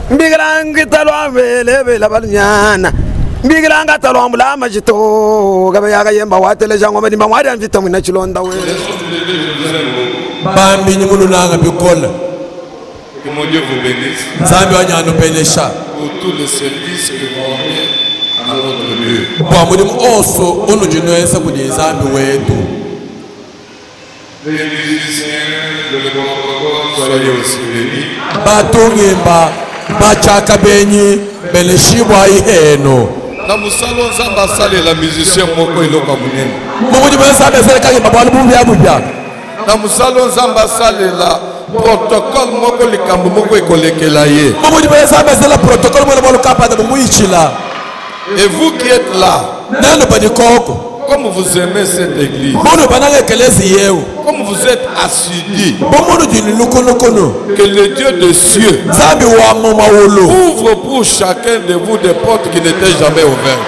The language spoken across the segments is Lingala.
Bigrangi talwa vele la balnyana Bigranga talwa mbula majito gabayaga yemba watele jango madi mawadi anvita mwina chilonda we Bambi ni mulunanga bikola. Que mon Dieu vous bénisse. Zambi wanyano pelesha. Pour tous les services que vous rendez à notre Dieu. Kwa mudimu oso unu jinoesa kudi zambi wetu. Les musiciens de l'Église, soyez aussi bénis. Batungimba bachaka benyi beleshibwa iheno. Na musalo nzamba sale la musicien moko iloka munene. Mudimu nzamba sale kage babali bumbi abubya. Na musalo nzamba sale la protocole moko likambo moko ekolekela ye. Mudimu nzamba sale la protocole moko kapa da muichila. Et vous qui êtes là, nano badikoko. Comme vous aimez cette église, comme vous êtes assidus, que le Dieu des cieux ouvre pour chacun de vous des portes qui n'étaient jamais ouvertes.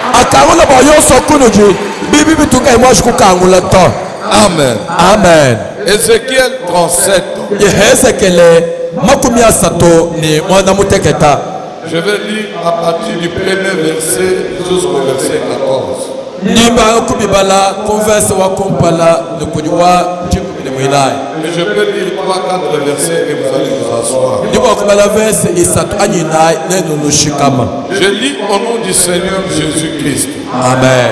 Amen. Amen. Ézéchiel 37. Je vais lire à partir du premier verset jusqu'au verset 14. Et je peux lire 3-4 versets et vous allez vous asseoir. Je lis au nom du Seigneur Jésus-Christ. Amen.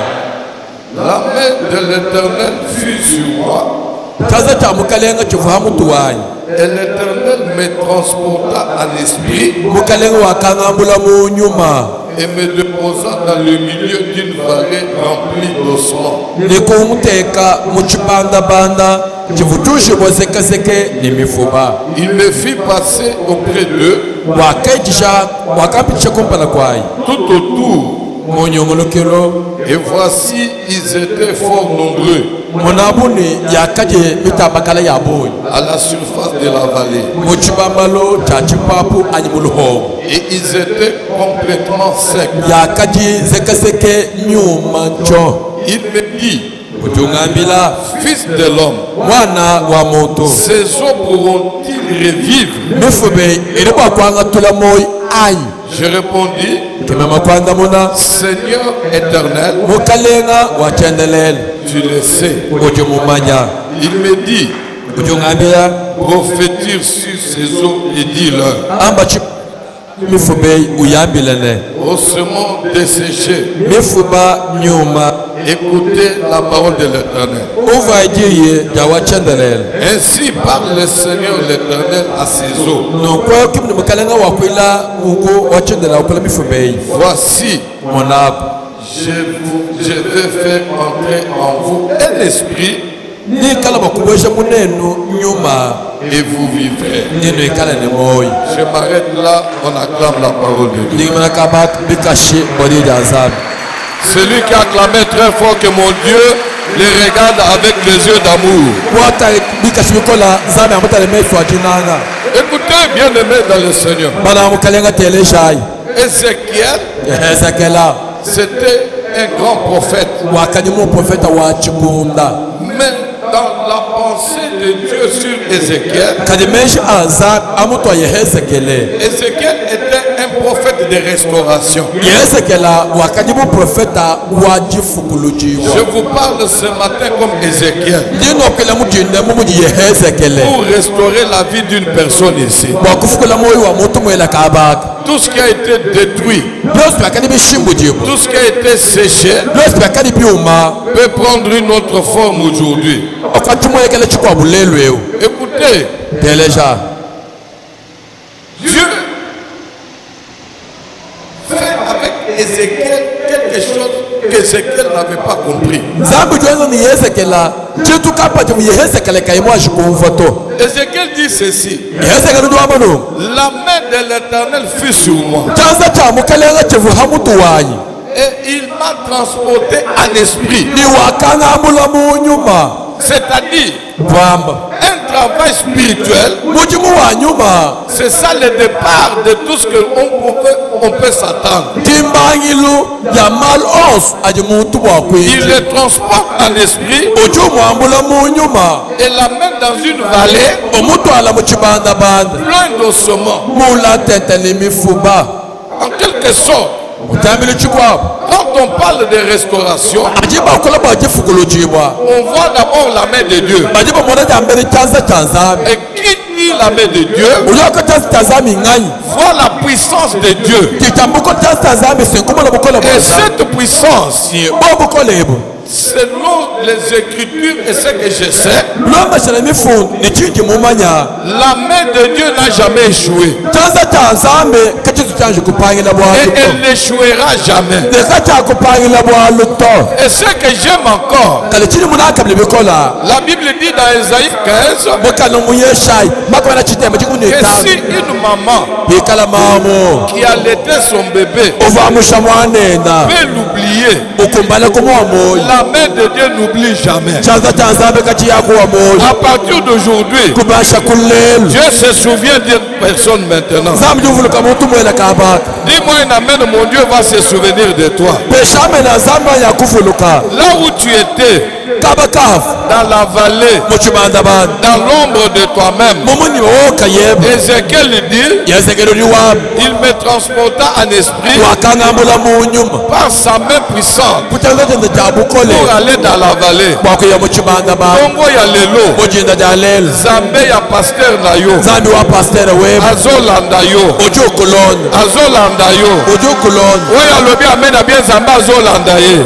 La main de l'Éternel fut sur moi. Et l'Éternel me transporta en esprit et me déposa dans le milieu d'une vallée remplie d'ossements. Il me fit passer auprès d'eux tout autour. Et voici, ils étaient fort nombreux à la surface de la vallée. Et ils étaient complètement secs. Il me dit, fils de l'homme, ces eaux pourront-ils revivre? Je répondis, Seigneur éternel, tu le sais. Il me dit, prophétise sur ces eaux et dis-leur, ossements desséchés, écoutez la parole de l'Éternel. Ainsi parle le Seigneur l'Éternel à ces eaux. Voici, je vais faire entrer en vous un esprit et vous vivrez. Je m'arrête là, on acclame la parole de Dieu. Celui qui acclamait très fort que mon Dieu les regarde avec les yeux d'amour. Écoutez, bien aimé dans le Seigneur. Ézéchiel, c'était un grand prophète. Mais dans la pensée de Dieu sur Ézéchiel, Ézéchiel était un prophète de restauration. Je vous parle ce matin comme Ézéchiel pour restaurer la vie d'une personne ici. Tout ce qui a été détruit, tout ce qui a été séché peut prendre une autre forme aujourd'hui. Écoutez, Dieu fait avec Ézéchiel quelque chose qu'Ézéchiel n'avait pas compris. Ézéchiel dit ceci, la main de l'Éternel fut sur moi et il m'a transporté en esprit. C'est-à-dire un travail spirituel, c'est ça le départ de tout ce qu'on peut s'attendre. Il le transporte en esprit et l'amène dans une vallée pleine d'ossements. En quelque sorte, quand on parle de restauration, on voit d'abord la main de Dieu. Et qui dit la main de Dieu voit la puissance de Dieu. Et cette puissance, selon les Écritures et ce que je sais, la main de Dieu n'a jamais échoué. Et elle n'échouera jamais. Et ce que j'aime encore, la Bible dit dans Ésaïe 15 que si une maman qui allaitait son bébé peut l'oublier, la main de Dieu n'oublie jamais. À partir d'aujourd'hui, Dieu se souvient d'une personne maintenant. Dis-moi une amen, mon Dieu va se souvenir de toi. Là où tu étais, dans la vallée, dans l'ombre de toi-même, Ézéchiel dit, il me transporta en esprit par sa main puissante pour aller dans la vallée. Congo ya lelo, Zambé ya pasteur na yo, Azolanda yo, Azolanda yo. Oya lobi amena bien Zamba Azolanda ye.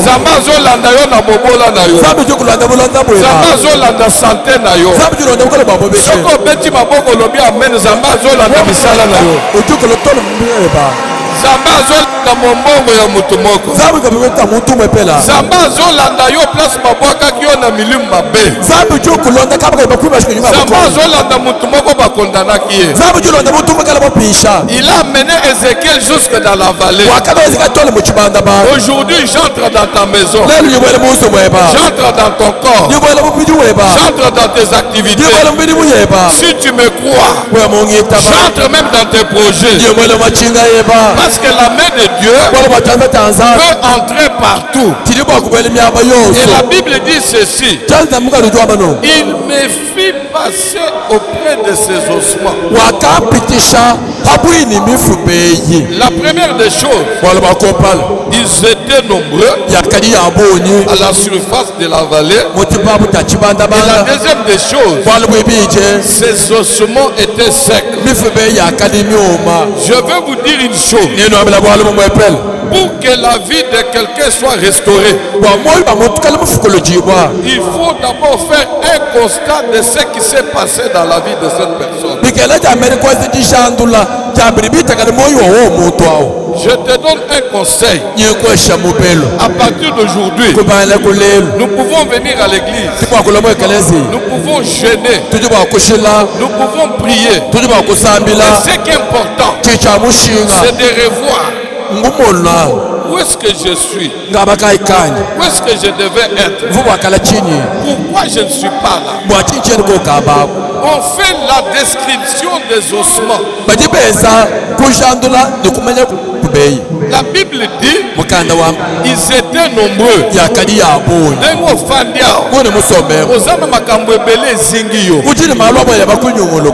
Zamba Azolanda yo na bobola na yo. Zamba Azolanda santé na yo. Soko beti maboko lobi amena Zamba Azolanda misala na yo. Zamba azolanda mombongo ya mutu moko. Zamba azolanda yo place mabwaka kyo na milimu mabe. Zamba azolanda mutu moko bakondanaki ye. Il a amené Ézéchiel jusque dans la vallée. Aujourd'hui j'entre dans ta maison. J'entre dans ton corps. J'entre dans tes activités. Si tu me crois, j'entre même dans tes projets. Parce que la main de Dieu peut entrer partout. Et la Bible dit ceci: il me fit passer auprès de ses ossements. La première des choses, ils étaient nombreux à la surface de la vallée. Et la deuxième des choses, ces ossements étaient secs. Je veux vous dire une chose: pour que la vie de quelqu'un soit restaurée, il faut d'abord faire un constat de ce qui s'est passé dans la vie de cette personne. Je te donne un conseil. À partir d'aujourd'hui, nous pouvons venir à l'église, nous pouvons jeûner, nous pouvons prier. Et ce qui est important, c'est de revoir où est-ce que je suis, où est-ce que je devais être, pourquoi je ne suis pas là. On fait la description des ossements. La Bible dit ils étaient nombreux.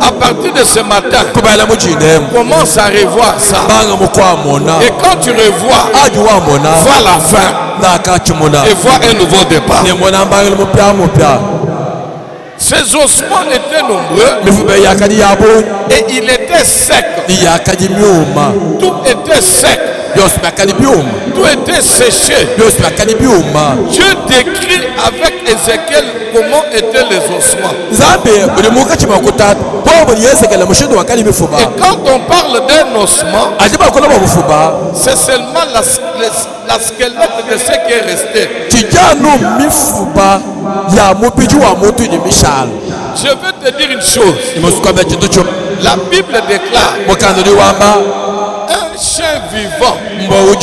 À partir de ce matin, commence à revoir ça. Et quand tu revois, vois la fin et vois un nouveau départ. Ces ossements étaient nombreux et il était sec. Tout était sec. Tout était séché. Dieu décrit avec Ézéchiel comment étaient les ossements. Et quand on parle d'un ossement, c'est seulement la squelette de ce qui est resté. Je veux te dire une chose. La Bible déclare: un chien vivant vaut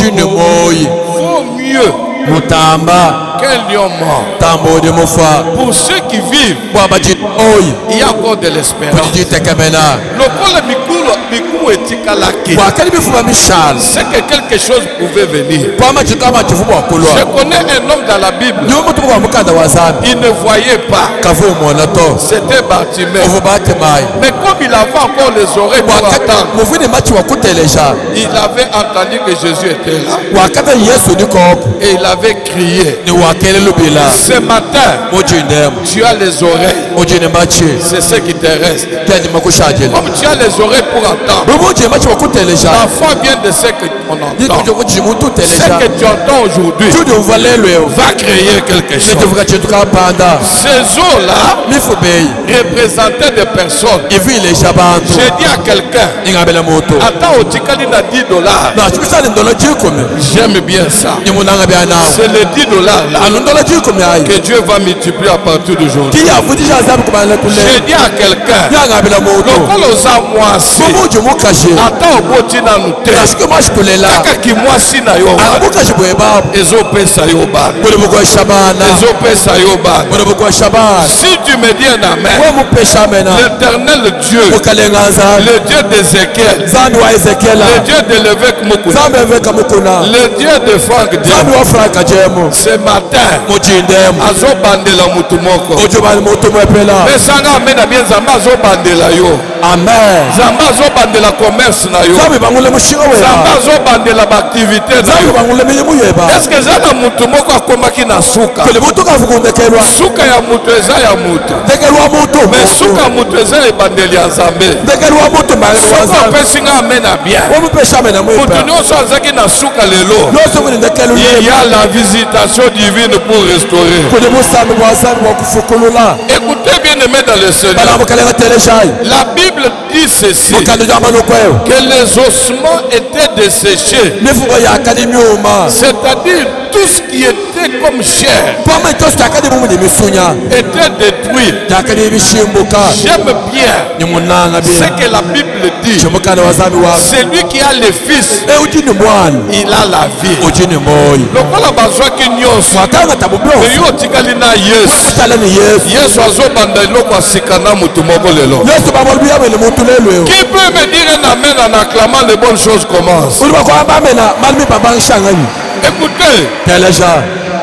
mieux mutamba qu'un lion mort. tambo de mofa Pour ceux qui vivent, kwa baji oyi il y a encore de l'espérance. kujiji tekemena Lokola mikulu etikalaki. kwa kali bifuba mishal C'est que quelque chose pouvait venir. kwa machikama chifuba Je kulwa connais un homme dans la Bible. nyo mutu kwa mukanda wa zambi Il ne voyait pas. kavu monato C'était Bartimée. ovubate mai Mais comme il avait encore les oreilles pour entendre, muvini machi wa kuteleja il avait entendu que Jésus était là. wakata yesu niko Et il avait crié. ni wakele lubila Ce matin, mujindem tu as les oreilles. mujine machi C'est ce qui te reste. kendi makushajele Comme tu as les oreilles pour entendre, mujine machi wa kuteleja la foi vient de ce que on niko entend. kujimu Ce tuteleja que tu entends aujourd'hui tudi uvalelwe va créer quelque chose. nituvuka chitu kapanda Ces eaux-là mifubei représentaient des personnes. ivileja bantu J'ai dit à quelqu'un, ingabela moto attends au tikali na $10. na chibisani ndola jikumi J'aime bien ça. nimunanga bya nawe C'est les $10 là anu ndola jikumi ayi que Dieu va multiplier à partir d'aujourd'hui. kiyavutisha azabu kubana kule J'ai dit à quelqu'un, yangabela moto lokola oza mwasi, mumuji mukashe ata oboti nanu te, nasike mwashikulela kaka kimwasi na yo wana, akabukashi bwebabu ezopesa yo bana, buli bukwesha bana ezopesa yo bana. buli bukwesha bana Si tu me dis un amen, wemupesha amena l'éternel Dieu, mukalenganza le Dieu d'Ézéchiel, zambi wa ezekiela le Dieu de l'évêque Mukuna, zambi eveka mukuna le Dieu de Franck zambi Dieu, wa franka jemu ce matin, mujindemu azobandela mutu moko. ujubali mutu mwepela Pesanga amen na bien Nzambe azobandela yo. amen Nzambe azobandela commerce na yo. zambi bangule mushinga Nzambe wera azobandela baaktivité na zambi yo. bangule milimu yeba Est-ce que eza na mutu moko akomaki na suka? kele mutu kavukundekelwa Suka ya mutu eza ya mutu. ndekelwa mutu Mais mutu suka ya mutu eza ebandeli ya Nzambe. ndekelwa mutu mbangele wa Soki zambi opesi nga amen na bien. wemupesha amena Mutu mwepa nyonso azaki na suka lelo. losonguni ndekelu Il y a la visitation divine pour restaurer. kuli musambi bwa zambi wa kufukulula Écoutez bien aimé dans le Seigneur. bana mukalenga teleshayi La Bible dit ceci. mukando jwa manukweyo Que les ossements étaient desséchés. mifugo yakali myuma C'est-à-dire tout ce qui était comme chair pama itosi yakali mumuni misunya était détruit. yakali ibishimbuka J'aime bien nimunanga ce bye que la Bible dit. chimukanda wa zambi wa Celui qui a le fils, ujini mwana il a la vie. ujini moyi Lokola bazwaki nyonso mwakanga tabubyosi eyo otikali na Yesu. atala ni yesu Yesu azobanda eloko asika na mutu moko lelo. yesu bamolubi yabwele mutu lelweo Qui peut me dire un amen en acclamant les bonnes choses commencent? uli bakwamba amena malimi babanshangani Écoutez, teleja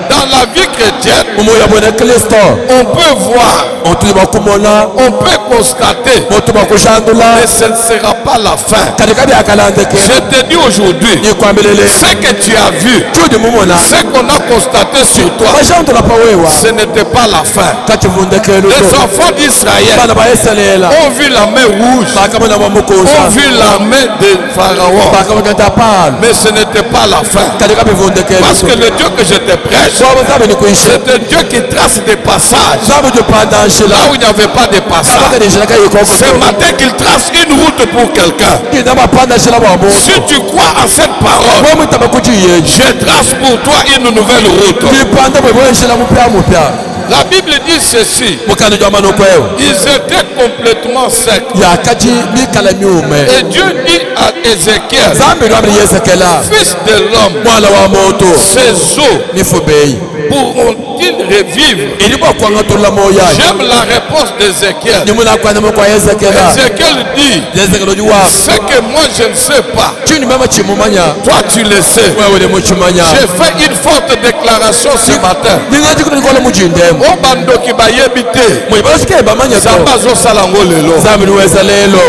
dans la vie chrétienne, umuya bwene kristo on peut voir, otuli bakumona on peut constater, mutu bakujandula mais ce ne sera pas la fin. katika byakalambeke Je te dis aujourd'hui, nikwambelele ce que tu as vu, tudi mumona ce qu'on a constaté sur toi, bajandula pawewa ce n'était pas la fin. kachivundekelu Les enfants d'Israël bana bayeselela ont vu la main rouge, bakamona ont bamukuza vu la main de Pharaon, bakamona tapala mais ce n'était pas la fin. katika bivundekelu Parce que le Dieu que je te prêche, swabo zabe ni kuishi c'est un Dieu qui trace des passages zabe jupanda nshila là où il n'y avait pas de passage. abaka nishilaka Ce yikoko matin qu'il trace une route pour quelqu'un. kina bapanda nshila bwa Si muntu tu crois à cette parole, bomwitaba kujiyeji je trace pour toi une nouvelle route. bipanda bwe bwenshila mupya mupya La Bible dit ceci. mukando jwa manukweyo Ils étaient complètement secs. yakaji mikala myume Et Dieu dit à Ézéchiel, zambi lwabili yesekela fils de l'homme, mwana wa muntu ces eaux mifubeyi pourront-ils revivre? ili bwakwang'atulula moyayi J'aime la réponse d'Ézéchiel. nimunakwanamo kwa yesekela Ézéchiel dit, yesekelo juwa ce que moi je ne sais pas, chini mema chimumanya toi tu le sais. wewe ni muchimanya J'ai fait une forte déclaration ce matin. ningaji kunikola mujindemu O bandoki bayebi te. mwibalosike bamanya Nzambe to azosala yango lelo. zambi liweza lelo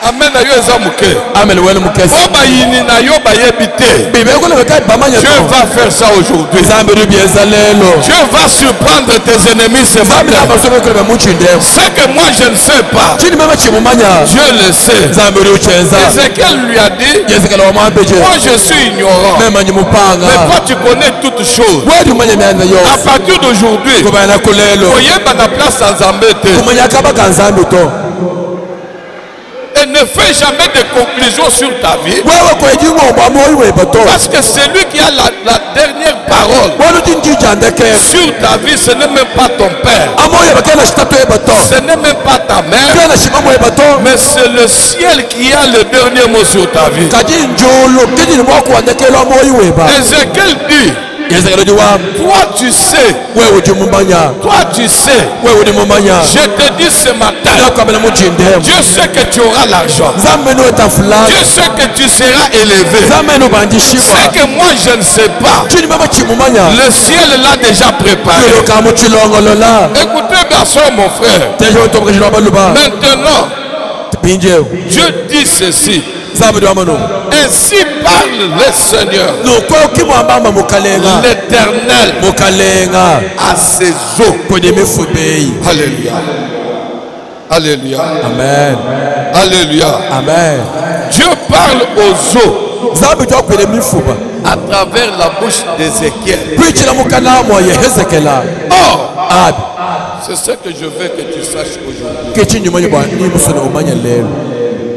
Amen na yo eza muke. ameli wele mukesi O bayini na yo bayebi te. bibekola bekai bamanya Dieu to va faire ça aujourd'hui. zambi libyeza lelo Dieu va surprendre tes ennemis ce zambi matin. nabasobekole bemuchindemu Ce que moi je ne sais pas, chini mema chimumanya Dieu le sait. zambi liuchenza Ézéchiel lui a dit, yesekela wamwambeje moi je suis ignorant. memanyi mupanga Mais toi tu connais toutes choses. wedi umanya emyanda À yose partir d'aujourd'hui, kubana kulelo oyeba na place ya Nzambe te. kumanya kabaka nzambi to ne fais jamais de conclusion sur ta vie. Parce que celui qui a la dernière parole sur ta vie, ce n'est même pas ton père. Ce n'est même pas ta mère. Mais c'est le ciel qui a le dernier mot sur ta vie. Ézéchiel dit, toi tu sais, je te dis ce matin, Dieu sait que tu auras l'argent, Dieu sait que tu seras élevé. C'est que moi je ne sais pas, le ciel l'a déjà préparé. Écoutez bien ça mon frère. Maintenant Dieu dit ceci, ainsi parle le Seigneur, l'Éternel, à ses eaux. Alléluia. Alléluia. Amen. Alléluia. Amen. Dieu parle aux eaux à travers la bouche d'Ézéchiel. Or, c'est ce que je veux que tu saches aujourd'hui.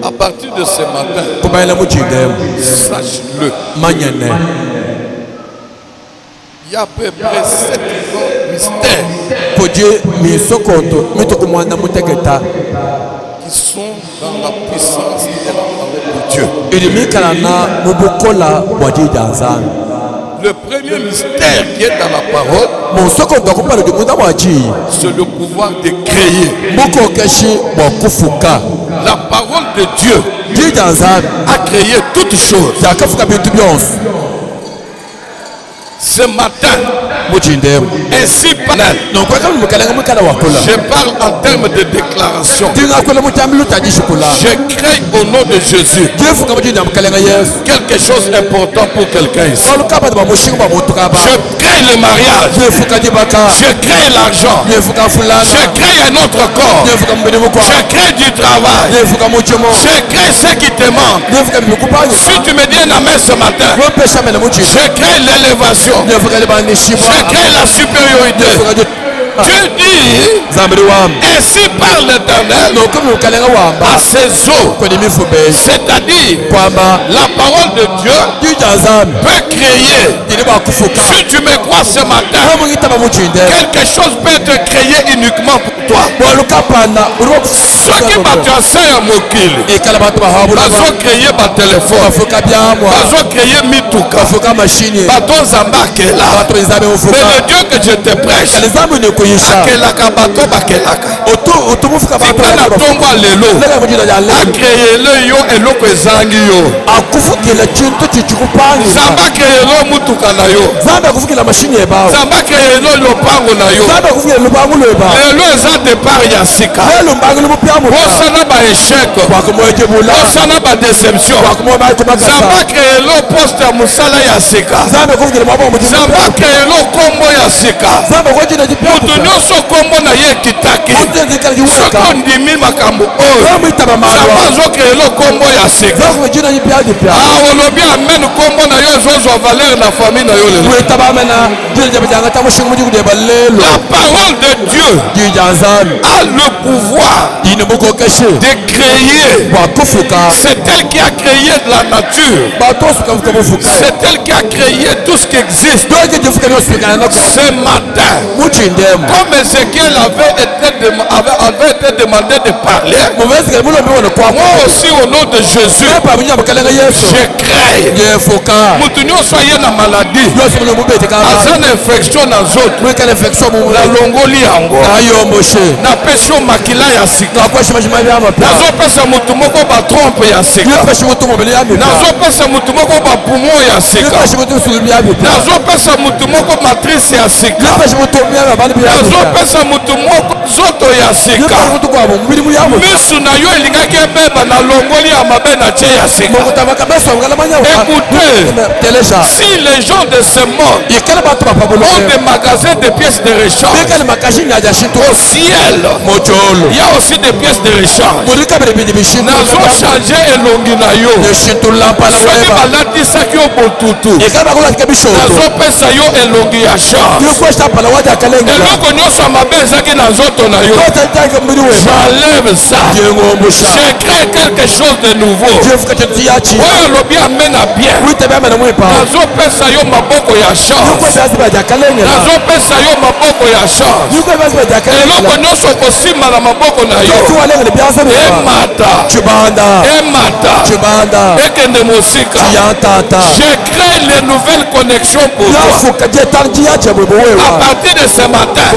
À partir de ce matin, sache-le. Il y a à peu près 7 mystères qui sont dans la puissance et la parole de Dieu. Le premier mystère qui est dans la parole, c'est le pouvoir de créer. La parole de Dieu a créé toutes choses. Ce matin, ainsi parle. Je parle en termes de déclaration. Je crée au nom de Jésus quelque chose d'important pour quelqu'un ici. Je crée le mariage. Je crée l'argent. Je crée un autre corps. Je crée du travail. Je crée ce qui te manque. Si tu me dis un amen ce matin, je crée l'élévation. Je crée la supériorité. Dieu dit, ainsi parle l'Éternel à ses eaux. C'est-à-dire, la parole de Dieu peut créer. Si tu me crois ce matin, quelque chose peut être créé uniquement pour toi. Ceux qui battent un sein à Mokili, ils ont créé ma téléphone, ils ont créé Mituka, ils ont Zambakela. Mais le Dieu que je te prêche, akelaka bato bakelaka tikana tomba lelo akreyele yo eloko ezangi yo zamba kreyelo mutuka na yo zamba kreyelo lopango na yo lelo eza départ ya sika osana baéchec osana badeception zamba kreyelo poste ya mosala ya sika zamba kreyelo kombo ya sika moto nyonso kombo na ye ekitaki soki ondimi makambo oyo zamba azokreelo kombo ya sika olobi amen kombo na yo ezozwa valeur na famille na yo lelo. La parole de Dieu a le pouvoir de créer. C'est elle qui a créé de la nature. C'est elle qui a créé tout ce qui existe. Ce matin, comme Ézéchiel avait été demandé de parler, moi aussi au nom de Jésus, je crée. Moutounio soyez la maladie. Azan infection dans autres. La longoli yango. Na pesho makila ya sika. Nazo pesa mutumoko ba trompe ya sika. Nazo pesa mutumoko ba poumon ya sika. Nazo pesa mutumoko matrice ya sika. Nazo pesa mutumoko zoto ya sika. Misu na yo elingaki ebeba na longoli ya mabe na tie ya sika. Écoutez, si les gens de ce monde ont des magasins de pièces de rechange au ciel, Il y a aussi des pièces de rechange. Nazo changer elongi na yo. Soki balatisaki yo botutu. Nazo pesa yo elongi ya chance. Eloko nyonso ya mabe ezaki na nzoto na yo. J'enlève ça. J'ai créé quelque chose de nouveau. Oyo lobi amena bien. Nazo pesa yo maboko ya chance. Nazo pesa yo maboko ya chance. Eloko nyonso kosima na maboko na yo. Emata. Ekende mosika. J'ai créé les nouvelles connexions pour toi. À partir de ce matin,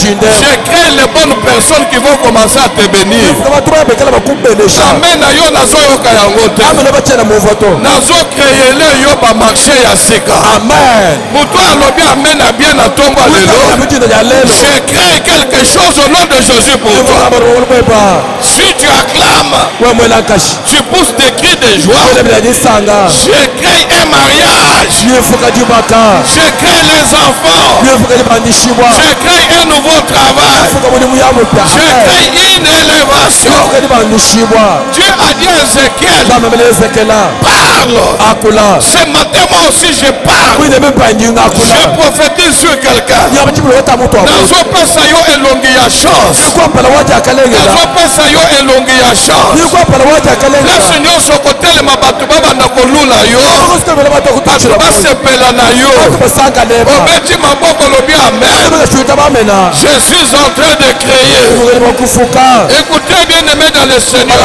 j'ai créé les bonnes personnes qui vont commencer à te bénir. Amen. Yo nazo yoka yango te. Nazo créer le yo ba marché ya sika. Amen. Muto alobi amen na bien na tomba lelo. J'ai créé quelque chose au nom de Jésus pour toi. Si tu acclames, tu pousses des cris de joie. J'ai créé un mariage. J'ai créé les enfants. J'ai créé un nouveau travail. J'ai créé une élévation. Dieu a dit à Ézéchiel, parle. Ce matin, moi aussi, je parle. Je prophétise sur quelqu'un. Nazo pesa yo elongi ya chance. Nazo pesa yo elongi ya chance. Place nyonso kotelema bato babanda kolula yo. Bato basepela na yo. Obeti maboko lobi amen. Je suis en train de créer. Écoutez bien aimé dans le Seigneur.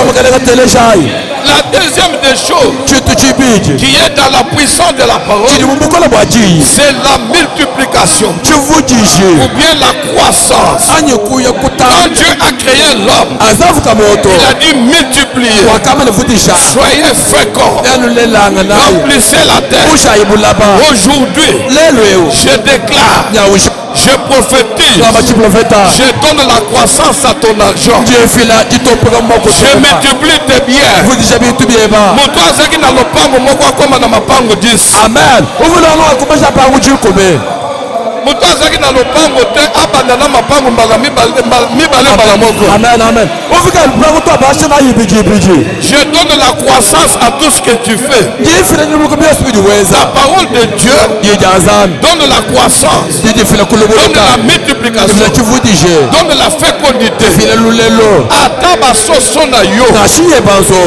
La deuxième des choses qui est dans la puissance de la parole, c'est la multiplication ou bien la croissance. Quand Dieu a créé l'homme, il a dit multiplier. Soyez féconds, remplissez la terre. Aujourd'hui, je déclare, je prophétise, je donne la croissance à ton argent. Je multiplie tes biens. Moto azaki na lopango moko akoma na mapango 10. Amen. Moto azaki na lopango te abanda na mapango mbala mibale mbala moko. Amen, amen. Je donne la croissance à tout ce que tu fais. La parole de Dieu donne la croissance, donne la multiplication, donne la fécondité. Ataba soso na yo.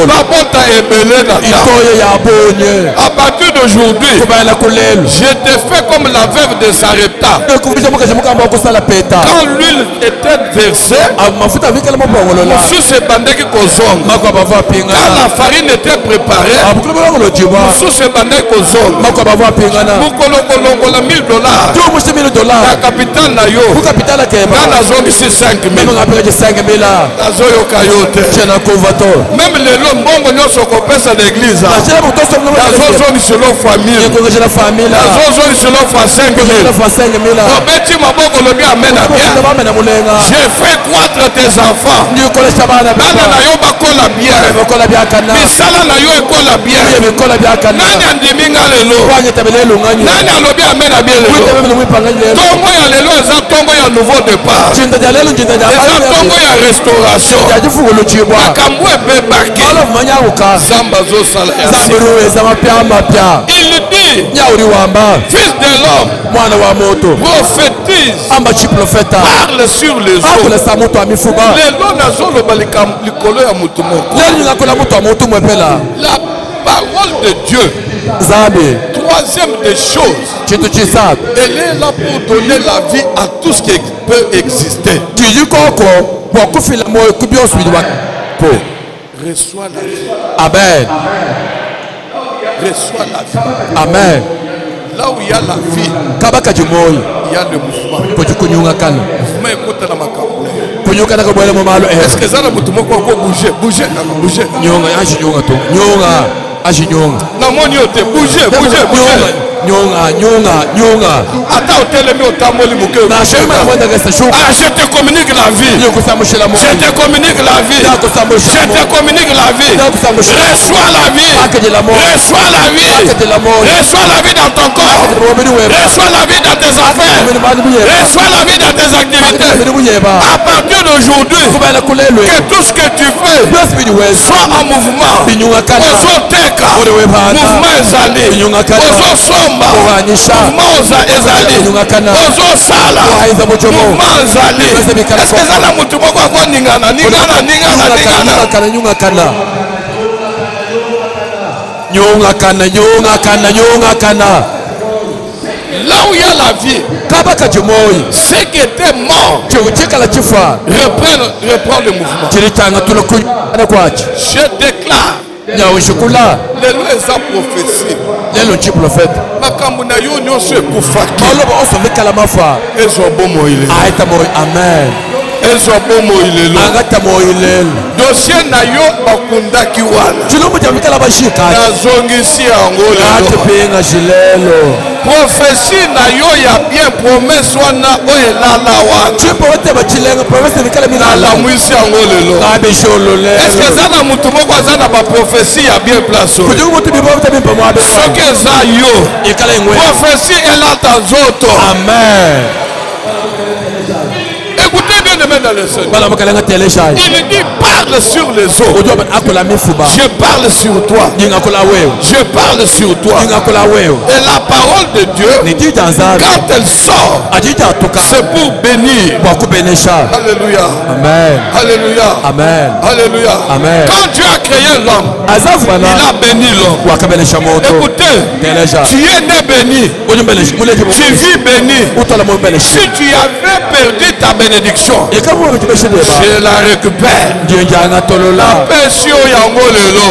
Babota ebele na ta. À partir d'aujourd'hui, je te fais comme la veuve de Sarepta. Quand l'huile était versée, quand la farine était préparée, $1000. La capitale na yo. C'est 5 000. Même les lots mbongo nyonso kopesa l'église. Selon famille. Selon 5 000. Obeti maboko lobi amen bien. J'ai fait croître tes enfants. Bana na yo bakola bien. Misala na yo ekola bien. Nani andimi nga lelo? Nani alobi amen bien lelo? Tongo ya lelo eza tongo ya nouveau départ. Eza tongo ya restauration. Makambo ebebaki. Zamba zosala ya sika. Il dit, fils de l'homme, prophétise, parle sur les eaux. Lelo nazoloba likolo ya mutu moko. La parole de Dieu, troisième des choses, elle est là pour donner la vie à tout ce qui peut exister. Reçois la vie. Amen. Reçois la vie. Amen. Là où il y a la vie, il y a le mouvement. Mouvement écoute dans ma campagne. Est-ce que ça va bouger? Bouger. Attends, je te communique la vie. Je te communique la vie. Reçois la vie. Reçois la vie. Reçois la vie dans ton corps. Reçois la vie dans tes affaires. Reçois la vie dans tes activités. À partir d'aujourd'hui, que tout ce que tu fais soit en mouvement. Ozoteka, mouvement ezali. Ozosomba, mouvement ezali. Ozosala, mouvement ezali. Est-ce que ça la mutu moko kwa ningana? Là où il y a la vie, ce qui était mort reprend le mouvement. Je déclare, les lois sont prophéties. Amen. Dossier na yo bakundaki wana nazongisi yango lelo. Prophétie na yo ya bien promesse wana oyo elala wana alamwisi yango lelo. Est-ce que eza na mutu moko aza na baprophétie ya bien place oyo? Soki eza yo prophétie elata nzoto. Amen. Écoutez bien de dans le Seigneur. Il dit parle sur les eaux. Je parle sur toi. Je parle sur toi. Et la parole de Dieu, quand elle sort, c'est pour bénir. Alléluia. Amen. Alléluia. Amen. Alléluia. Amen. Quand Dieu a créé l'homme, il a béni l'homme. Écoutez, tu es né béni. Tu vis béni. Si tu avais perdu ta bénédiction, je la récupère. La pension yango lelo.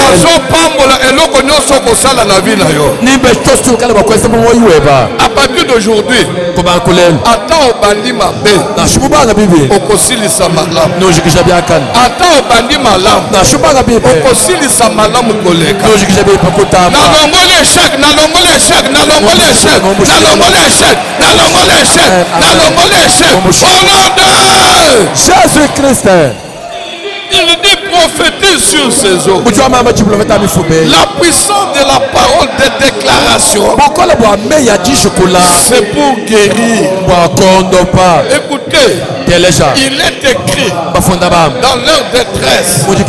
Azo pambola eloko nyonso kosala na vie na yo. À partir d'aujourd'hui, ata obandi mabe, okosilisa malamu. Ata obandi malamu, okosilisa malamu koleka. Nalongoli échec, nalongoli échec, nalongoli échec, nalongoli échec, nalongoli échec, nalongoli échec. Au nom de Jésus-Christ. Il dit prophétise sur ces eaux. La puissance de la parole de déclaration, c'est pour guérir. Écoutez, il est écrit dans leur détresse, ils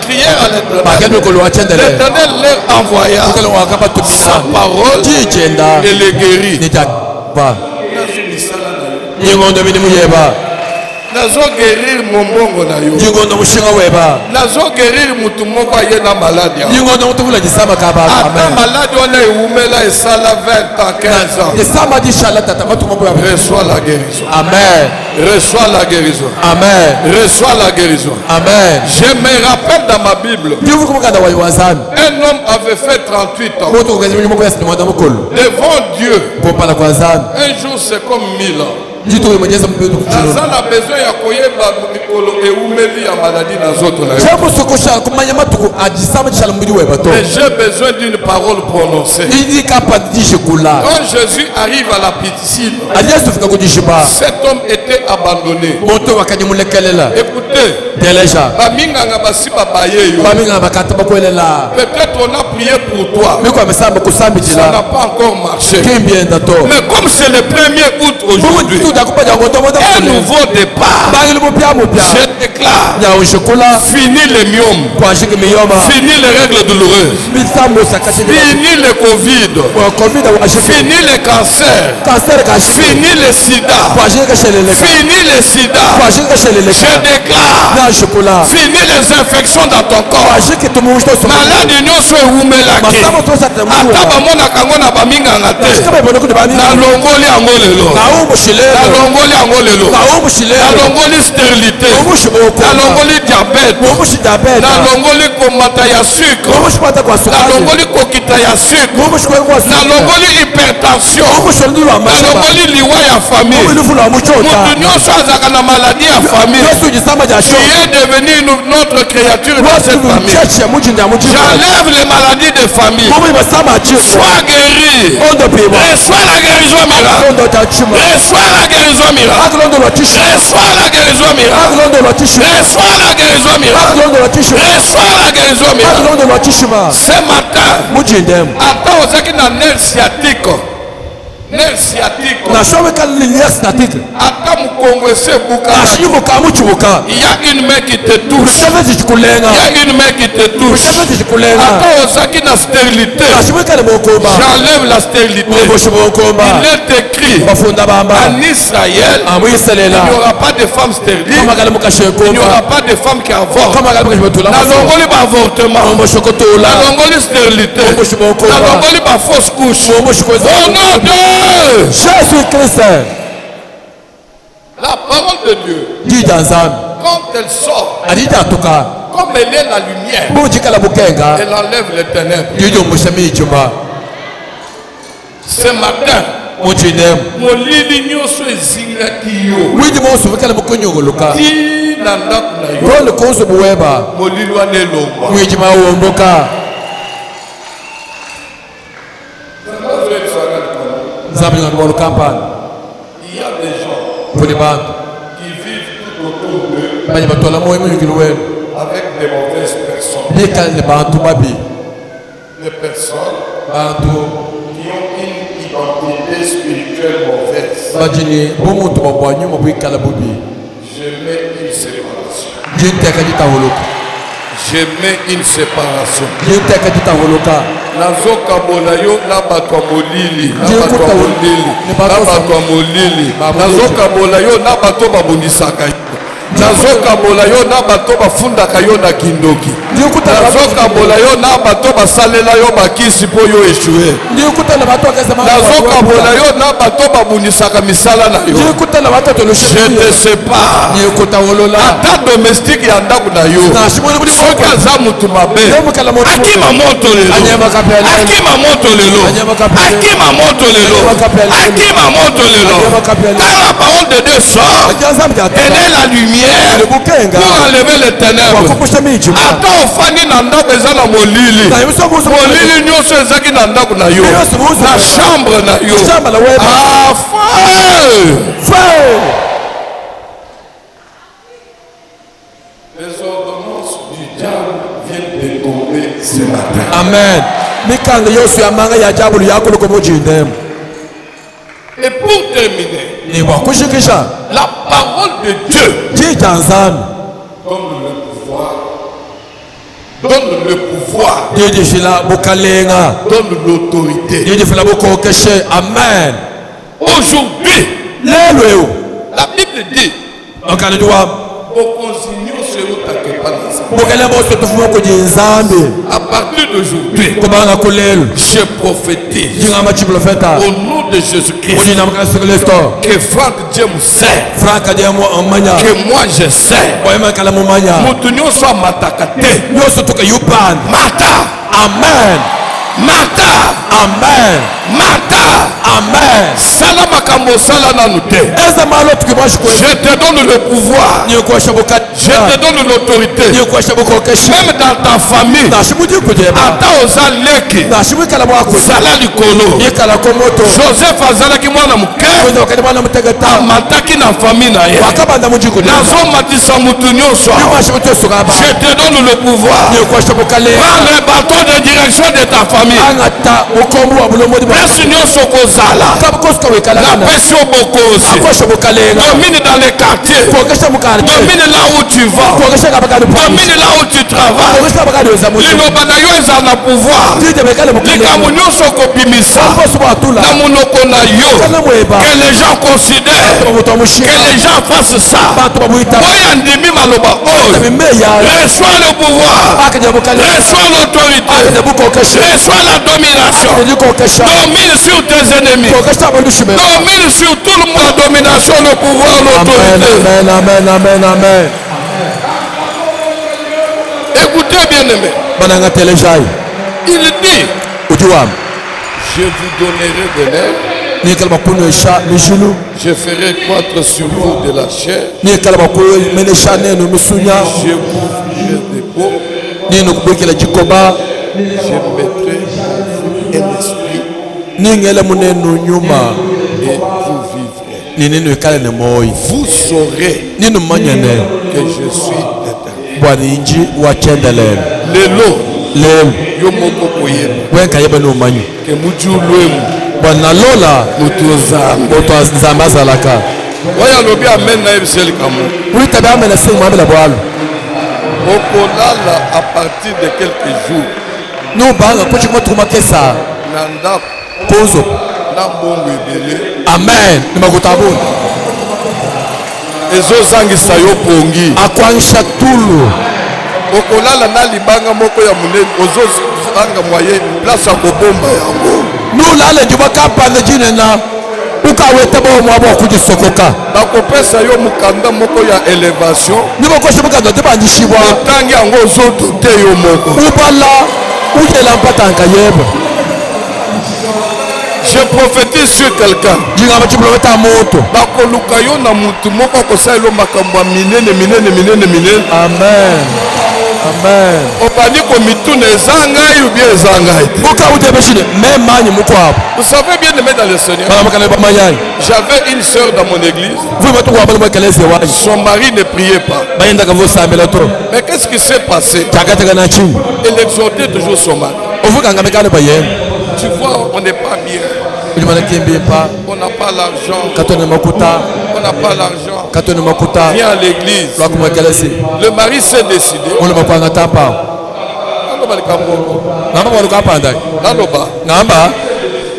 crièrent à l'Éternel. L'Éternel leur envoya sa parole et les guérit. Nazo guérir mon bongo na yo. Nazo guérir mutu moko ayena maladie. Ata maladie on est oumela et sala 20 ans 15 ans. Reçois la guérison. Amen. Reçois la guérison. Amen. Reçois la guérison. Amen. Je me rappelle dans ma Bible, un homme avait fait 38 ans devant Dieu. Un jour c'est comme 1000 ans. J'ai besoin de j'ai besoin d'une parole prononcée. Quand Jésus arrive à la piscine, cet homme était abandonné. Écoutez, peut-être on a prié pour toi, ça n'a pas encore marché. Mais comme c'est le 1er août aujourd'hui, un nouveau départ, je déclare, fini les myomes, fini les règles douloureuses, fini le Covid, fini le cancer, fini le sida, fini le sida. Je déclare, fini les infections dans ton corps. Malade nyonso ewumelaki ata bamona kango na baminganga te nalongoli yango lelo. Nalongoli yango lelo. Nalongoli stérilité. Nalongoli diabète. Nalongoli komata ya sucre. Nalongoli kokita ya sucre. Nalongoli hypertension. Nalongoli liwa ya famille. Mutu nyonso azaka na maladie ya famille, tu es devenu notre créature dans cette famille. J'enlève les maladies de famille. Sois guéri. Reçois la guérison miracle. Reçois la guérison miracle. Reçois la guérison miracle. Reçois la guérison miracle. Reçois la guérison miracle. Ce matin, attends aux qui n'ont nerf sciatique. nerf sciatique. nashobeka lilia statique Ata mukongo esebuka. nashibuka muchubuka Il y a une main qui te touche. ushebezi chikulenga Il y a une main qui te touche. ushebezi chikulenga Ata osaki na stérilité. nashibweka le mokomba J'enlève la stérilité. mubosho mokomba Il est écrit bafunda bamba en Israël, il amuiselela n'y aura pas de femme stérile. kamagala Il n'y mukashekomba aura pas de femme qui avorte. kamagala mukashibetula Nalongoli ba avortement. mubosho kotula Nalongoli stérilité. mubosho mokomba Nalongoli ba fausse couche. mubosho Au nom de Jésus Christ la parole de Dieu, jija nzambi quand elle sort, adijatuka comme elle est la lumière, bujikala bukenga elle enlève les ténèbres. jijo mushemi ichuma Ce matin, mujinem molili nyonso ezingaki yo. wiji mosubikala mukunyuguluka Ti na ndako na yo. role konsu buweba Molili wana elongwa. wiji mawomboka nzambi ngandibona kampani Il y a des gens kuni bantu qui vivent tout autour d'eux banye batola moyo muyungili wenu avec des mauvaises personnes. bikale bantu babi Des personnes bantu qui ont une identité spirituelle mauvaise. bajini bomuntu babwanyuma bwikala bubi Je mets une séparation. jinteka jitahuluka Je mets une séparation. jinteka jitahuluka Nazokabola yo na bato ya molili, na bato ya molili, na bato ya molili. Nazokabola yo na bato babundisaka yo. Nazokabola yo na bato bafundaka yo na kindoki. Nazokabola yo na bato basalela yo bakisi po yo echue. Nazokabola yo na bato babundisaka misala na yo. Je te sépare. Ata domestique ya ndako na yo. Soki aza mutu mabe, akima moto lelo. Akima moto lelo. Akima moto lelo. Akima moto lelo. Quand la parole de Dieu sort, elle est la lumière pour enlever les ténèbres. Ata ofani na ndako eza na molili. Molili nyonso ezaki na ndako na yo. Na chambre na yo. Ah, feu. Les ordonnances du diable viennent de tomber ce matin. amen mikanga yose yamanga yajabulu yakuluka mujindemu Et pour terminer, nibwakushikisha la parole de Dieu jija nzambi donne le pouvoir, jijifila bukalenga donne l'autorité. jijifila bukokeshe amen Aujourd'hui, lelo la Bible dit, okanidi wam bukele bose tufuma kujinzambi à partir d'aujourd'hui, kubanga kulelo je prophétise jingamba chiprofeta au nom de Jésus-Christ ujina mukasi kristo que Franck Dieu me sait, franka diamo amanya que moi je sais. oyemakala mumanya Mutu nyonso amataka te. nyonso tukayupanda Mata, amen mata, amen mata. amen Sala makambo sala nanu te. eza malo tukibashikwe Je te donne le pouvoir. nikuosha Je te bukati donne l'autorité. nikuosha bukokeshe Même dans ta famille, nashimudi kujeba ata oza leki, nashimwikala mwako zala likolo. yikala komoto Joseph azalaki mwana moke, kwenye wakati mwana mutegeta amataki na famille na ye. wakabanda mujikude Nazomatisa mutu nyonso. yumashimutusukaba Je te donne le pouvoir. nikuosha bukale Prends le bâton de direction de ta famille. angata bukombu wa bulomodi Pesi nyonso kozala. kabukosuka wikalana Napesi yo bokozi. akosha bukalenga Domine dans les quartiers. kuokesha mukarti Domine là où tu vas. kuokesha kabakali Domine là où tu travailles. kuokesha bakali weza mutu Liloba na yo eza na pouvoir. tije bekale Likambo bukalenga nyonso kobimisa kosu batula na monoko na yo. kana mweba Que les gens considèrent. bamutu amushika Que les gens fassent ça. bantu babuita Oya ndimi maloba oyo. mimeya Reçois le pouvoir. akaja bukalenga Reçois l'autorité. akaja bukokesha Reçois la domination. akaja kokesha Domine sur tes ennemis. kokesha bandushime Domine sur tout le monde. La domination, le pouvoir, amen l'autorité. amen amen amen amen Écoutez bien aimé. bananga telejai Il dit, ujuwam je vous donnerai de l'air. nikala bakunyesha mijulu Je ferai croître sur vous de la chair. nikala bakumenesha neno misunya Je vous ferai des beaux. nino kubikila jikoba Je mettrai un esprit ningele muneno nyuma et vous vivrez. nineno ikale ne moyi Vous saurez nino manyene que je suis l'Éternel. bwana inji wachendelele Lelo, lelo yo moko koyeba wenka yeba no manyi que muju lwemu bwana lola moto nzambe azalaka oyo alobi amen na yebiseli kamo wita be amena sengi mwambela bwalo okolala à partir de quelques jours nubanga kuchi kumatuku kesa na ndako kozo na mbongo ebele amen nimakutabuni ezozangisa yo pongi akwangisha tulu okolala na libanga moko ya monene ozozanga moye place ya kobomba yango nulale njuba kapande jinena ukaweta bomwabo okujisokoka bakopesa yo mukanda moko ya elevation nibokoshe mukanda tebandishibwa otangi yango ozodote yo moko ubala ujela mpatanka yebo je prophétise sur quelqu'un jingamba chipuloweta moto bakoluka yo na mutu moko akosala yo makambo ya minene amen amen obandi komituna eza ngai ou bien eza ngai te ukawutebeshile memanyi mukwabo vous savez bien aimé dans le Seigneur balamakana bamanyanyi j'avais une sœur dans mon église vuimatukuwabali mwekelezi wanyi son mari ne priait pas bayendaka vosambela tro mais qu'est-ce qui s'est passé chakateka na chini elle exhortait toujours son mari uvukangamekane bayena tu vois on n'est pas bien ulimana kimbimpa on n'a pas l'argent katone makuta on n'a pas l'argent katone makuta viens à l'église lwakumwekelezi le mari s'est décidé ulimakwanga tampa naloba likambo ngamba walukapandai naloba ngamba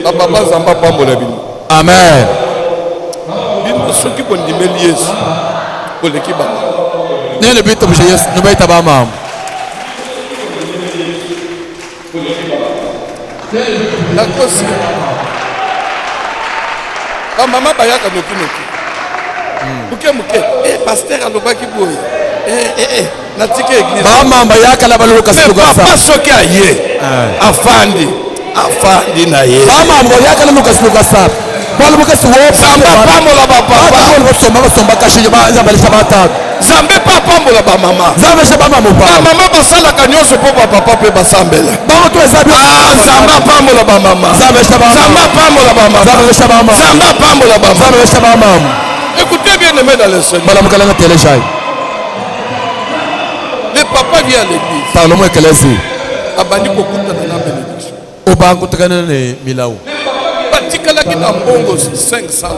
na papa nzamba pambola bino amen bino soki bondimeli yesu koleki bama nene bitabushe yesu nibaita bamama nakosi bamama bayaka noki moke paster alobaki boye natiki église bamama bayakala balukasiluka soki aye afandi na ye bamama bayakala lukasiluka sa balubukasi zamba pambola bapapa basomba kashinje bazabalisha batatu zambe pa pambola bamama zabesha bamama bamama basalaka nyonso mpo bapapa mpe basambela bango to ezabi zamba pambola bamama zabesha zamba pambola bamama zabesha bamama zamba pambola bamama zabesha bamama écoutez bien aimé dans le Seigneur balamukalanga telejai le papa vient à l'église parlo mwekelezi abandi kokutana na bénédiction ubangutakana ne milau batikalaki na mbongo 500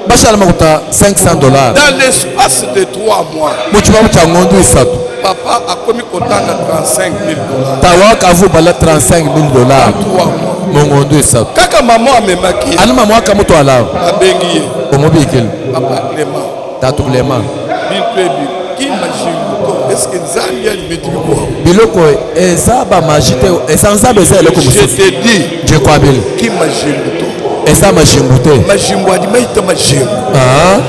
bashala makuta $500 dans l'espace de 3 mois muchibabu cha ngondu isatu papa akomi kotanga $35,000 tawaka avubala $35,000 3 mois mongondu isatu kaka mama amemaki ye ani mama waka mutu alawo abengi ye omubikili papa lema tatulema bintu ebi kimajimbuko eske nzambe alimeti bikwa biloko eza bamaji te eza nzambe eza eloko je mosusu te dis jekwabili kimajimbuto eza majimbu te majimbo adimaita majimbo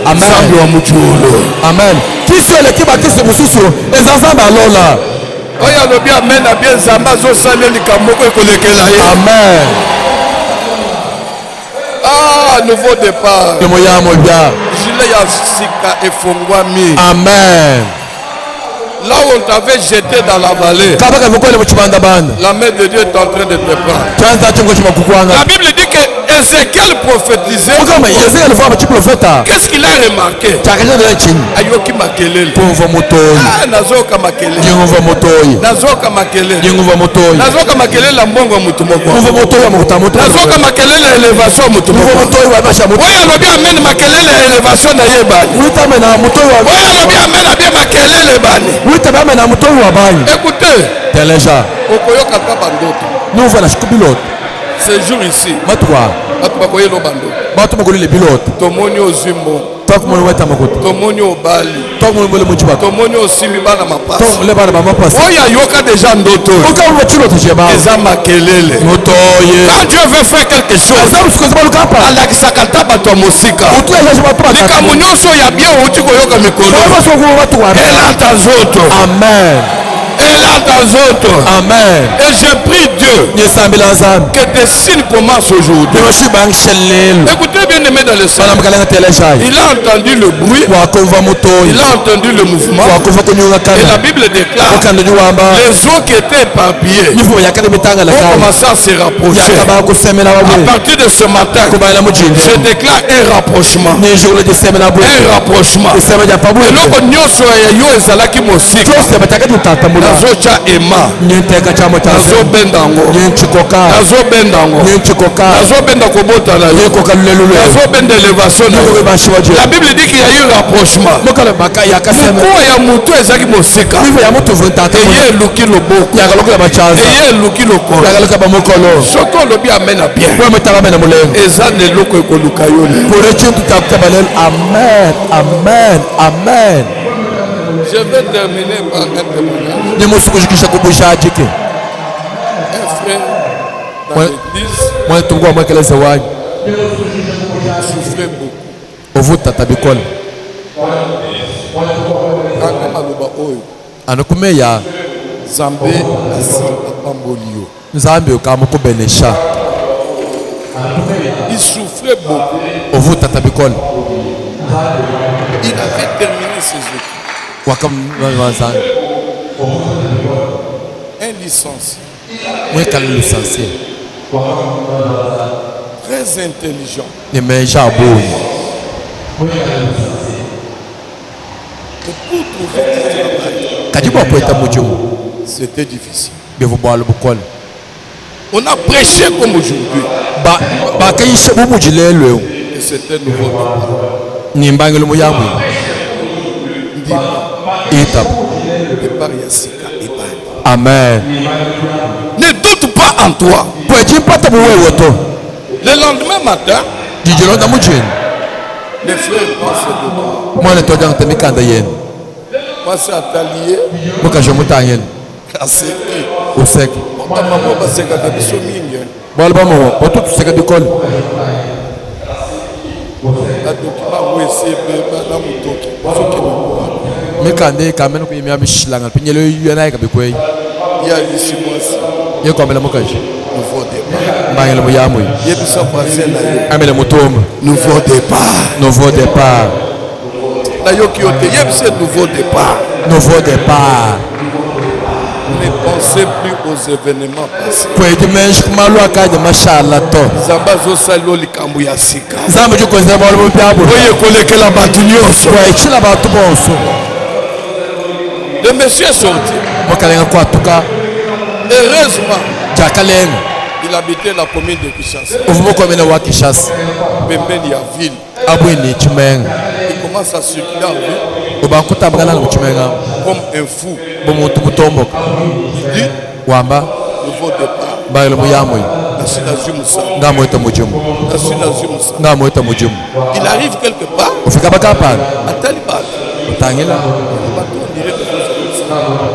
amen nzambe wa mutuolo amen kisi eleki bakisi mosusu eza nzambe alola oyo alobi amen abie nzambe azosalela likambo moko ekolekela ye amen nouveau départ emoyamo bia gilet ya sika efongwami amen là où on t'avait jeté dans la vallée kabaka vikwele muchibanda banda la main de Dieu est en train de te prendre chanza chingo chimakukwanga la Bible dit que Ézéchiel prophétisait ukama Ezekiel fama chiprofeta qu'est-ce qu'il a remarqué chakajana chini ayoki makelele kumva mutoyi nazoka makelele jingumva mutoyi nazoka makelele jingumva mutoyi nazoka makelele mbongo mutu moko kumva mutoyi amukuta mutoyi nazoka makelele elevation mutu kumva moko mutoyi wabasha mutoyi oyo alobi amen makelele elevation na ye bani witame na mutoyi wa oyo alobi amen abie makelele bani witame na mutoyi wa bani écoutez teleja okoyoka ta bandoto nuva na shikubiloto ce jour ici matwa bato bakoyela bandoto batu makolile biloto tomoni ozwi mbongo tokumoni weta makuta tomoni obali tokumoni bole muchibata tomoni osimbi bana mapasi tomule bana bamapasi oyo ayoka deja ndoto ukamuva chiloto cheba eza makelele mutoyi quand Dieu veut faire quelque chose azamusukozi balukapa alakisaka ata bato ya mosika utueleje batu likambo nyonso ya bien outi koyoka mikolo babasokuba batu wa elata nzoto amen elata nzoto amen et je prie Dieu nyesambila nzambi que des signes commencent aujourd'hui biloshi bangishelelo écoutez bien aimé dans le Seigneur banamukalanga telejai il a entendu le bruit wakumva mutoyi il a entendu le mouvement wakumva kunyunga et kana la Bible déclare ukanda niwamba les eaux qui étaient éparpillées nifuba yakali mitanga la ont kale commencé à se rapprocher yakaba kusemela à wabwe partir de ce matin kubaila mujindi je déclare un rapprochement nijulu lisemela bwe un rapprochement kusema ja pabwe eloko nyonso ya yo ezalaki mosika chose batakati utatambula nazocha ema nyenteka chamo cha nazobenda ngo nyenchikoka nazobenda ngo nyenchikoka nazobenda kobota na yekoka lulelu nazobenda élévation na yoko bashiwaje la Bible dit qu'il y a eu un rapprochement mokala baka yakasema kwa ya mutu ezaki mosika bivu ya mutu vuntata eye luki loboko yakaloka ya bachaza eye luki lokolo yakaloka ba mokolo soko lobi amena bien kwa metaba mena mulengo eza ne loko ekoluka yo le pour ekintu takutabale amen amen amen. je vais terminer par un témoignage. Nimusukujikisha kubushajike Un frère dans l'église mwana tungwa mwekeleze wanyu souffrait beaucoup. ovuta tabikola Kaka maloba oyo anakumeya Nzambe asi apamboli yo. nzambe ukamukubenesha Il souffrait beaucoup. ovuta tabikola Il avait terminé ses études. wakamazana Un licencié mwekala lusansie très intelligent. nimeisha abuyi Et pour trouver un travail, kajibu akweta mujumu c'était difficile. bivubwala bukola On a prêché comme aujourd'hui. bakayishe bumujilelwe Et c'était nouveau départ. nimbangelo muyamwi itap Départ Yassika et Bani. amen Ne doute pas en toi. pwejimpata buwewoto Le lendemain matin, jijilonda mujini les frères passaient dedans. mwana tojanga temikanda yenu Passaient à Talier, mukaje mutangeni à Séki. useke Maman va se garder de son mine. bwala bamowo botutuseka bikola La document où est-ce que la moutoki. Ce qui nous mikande kamene kuyimya bishilanga pinyelo yanaye kabikweyi il y a ici moi aussi. yekwamela mukaje Nouveau départ. mbangelo muyamwi Il y a ça passé là. amele mutumba Nouveau départ. nouveau départ Là, il y a ce nouveau départ. nouveau départ Ne pensez plus aux événements passés. pwejimenshi kumalu akaje mashala to Zambazo salo likambu ya sika. nzambe jikozela bwala bupyabu Oye kolekela batu nyonso. pwechila bantu bonso Le monsieur est sorti. mukalenga kwatuka Heureusement, jakalenga il habitait la commune de Kinshasa. uvubukomene wa kishasa Pembeni ya ville. abwini chimenga Il commence à circuler en ville ubakutambukalana muchimenga comme un fou. bumuntu butomboka Il dit, wamba nouveau départ. mbangelo muyamwi Nasinazumusa. ngamweta mujumu Nasinazumusa. ngamweta mujumu Il arrive quelque part ufika bakapana à Taliban. utangila On dirait que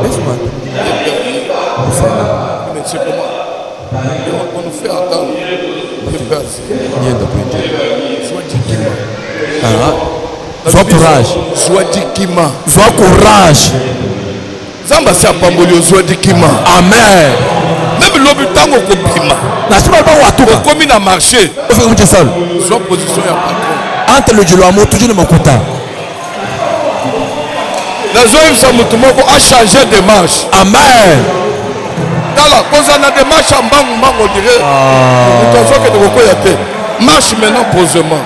mais c'est comment on nous fait attendre. nyenda kuingia Soit Dikima. zwa courage Soit Dikima. zwa courage Zamba c'est apamboli au Soit Dikima. amen Même l'obitango kopima. nasima bawatuka Comme il a marché. ufika muchisalo Soit position ya patron. ante lujilo wa mutu jini makuta Nazoyebisa mutu moko a changé de marche. amen Tala koza na démarche en mbangu mbangu on dirait. Mutu azokende kokoya te. Marche maintenant posement.